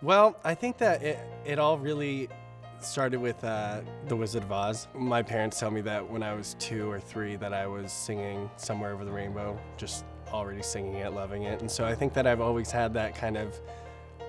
Well, I think that it all really started with The Wizard of Oz. My parents tell me that when I was 2 or 3 that I was singing Somewhere Over the Rainbow, just already singing it, loving it. And so I think that I've always had that kind of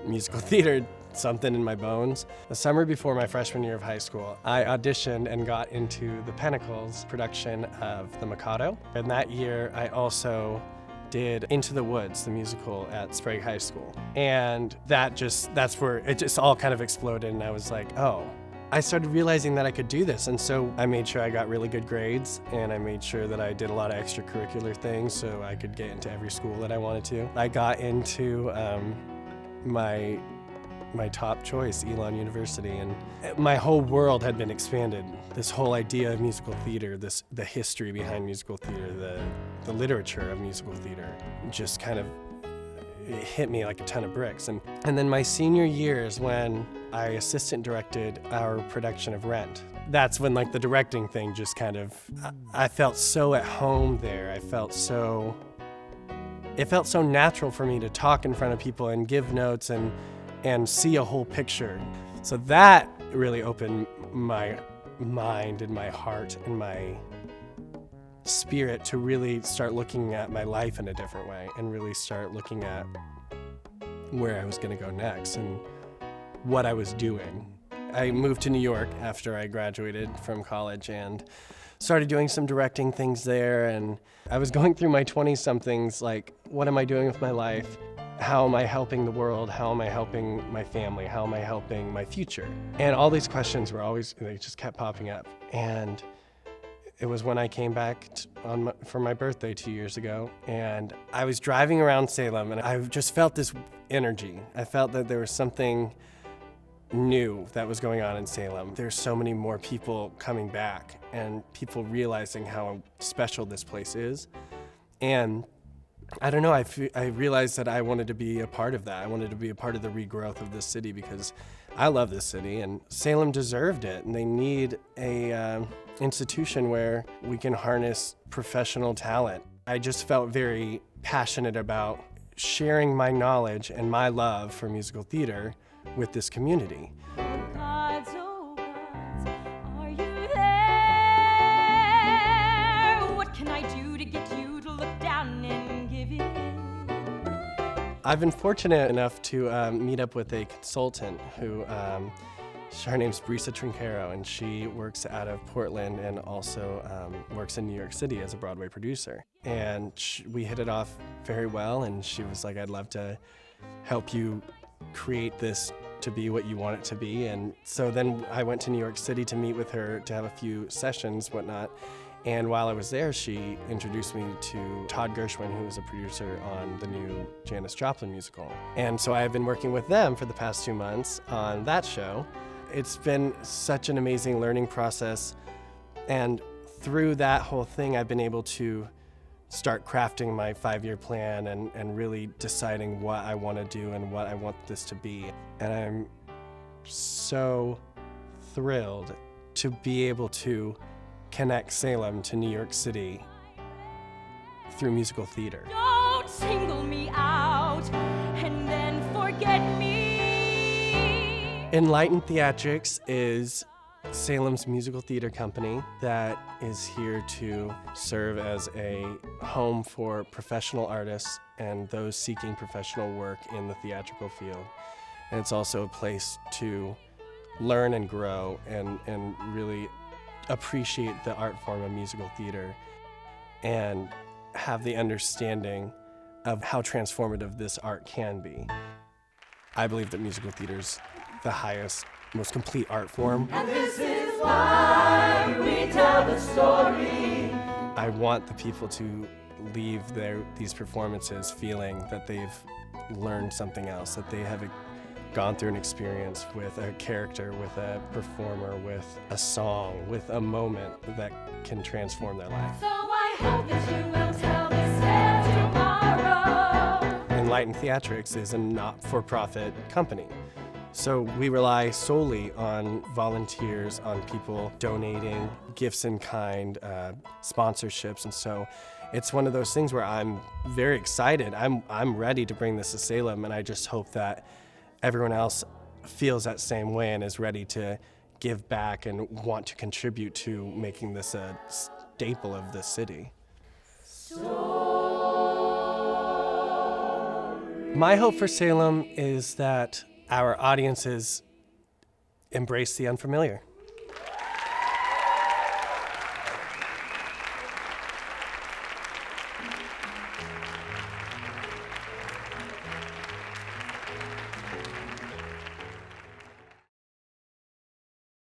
musical theater something in my bones. The summer before my freshman year of high school, I auditioned and got into the Pinnacle's production of The Mikado. And that year I also did Into the Woods, the musical at Sprague High School. And that's where it just all kind of exploded, and I was like, oh. I started realizing that I could do this, and so I made sure I got really good grades, and I made sure that I did a lot of extracurricular things so I could get into every school that I wanted to. I got into my top choice, Elon University, and my whole world had been expanded. This whole idea of musical theater, the history behind musical theater, the literature of musical theater, just kind of it hit me like a ton of bricks. And then my senior year is when I assistant directed our production of Rent. That's when like the directing thing just kind of, I felt so at home there. It felt so natural for me to talk in front of people and give notes and see a whole picture. So that really opened my mind and my heart and my spirit to really start looking at my life in a different way and really start looking at where I was going to go next and what I was doing. I moved to New York after I graduated from college and started doing some directing things there, and I was going through my 20-somethings, like, what am I doing with my life? How am I helping the world? How am I helping my family? How am I helping my future? And all these questions they just kept popping up. And it was when I came back for my birthday 2 years ago, and I was driving around Salem, and I just felt this energy. I felt that there was something new that was going on in Salem. There's so many more people coming back and people realizing how special this place is. And I don't know, I realized that I wanted to be a part of that. I wanted to be a part of the regrowth of this city because I love this city and Salem deserved it, and they need a institution where we can harness professional talent. I just felt very passionate about sharing my knowledge and my love for musical theater with this community. Oh gods, are you there? What can I do to get you to look down and give in? I've been fortunate enough to meet up with a consultant who, her name's Brisa Trinquero, and she works out of Portland and also works in New York City as a Broadway producer. And we hit it off very well, and she was like, I'd love to help you create this to be what you want it to be. And so then I went to New York City to meet with her to have a few sessions, whatnot. And while I was there, she introduced me to Todd Gershwin, who was a producer on the new Janis Joplin musical. And so I have been working with them for the past 2 months on that show. It's been such an amazing learning process. And through that whole thing, I've been able to start crafting my 5-year plan and really deciding what I want to do and what I want this to be. And I'm so thrilled to be able to connect Salem to New York City through musical theater. Don't single me out and then forget me. Enlightened Theatrics is Salem's musical theater company that is here to serve as a home for professional artists and those seeking professional work in the theatrical field. And it's also a place to learn and grow and really appreciate the art form of musical theater and have the understanding of how transformative this art can be. I believe that musical theater is the highest, most complete art form. And this is why we tell the story. I want the people to leave these performances feeling that they've learned something else, that they have gone through an experience with a character, with a performer, with a song, with a moment that can transform their life. So I hope that you will tell this tale tomorrow. Enlightened Theatrics is a not-for-profit company. So we rely solely on volunteers, on people donating, gifts in kind, sponsorships, and so it's one of those things where I'm very excited. I'm ready to bring this to Salem, and I just hope that everyone else feels that same way and is ready to give back and want to contribute to making this a staple of the city. My hope for Salem is that our audiences embrace the unfamiliar.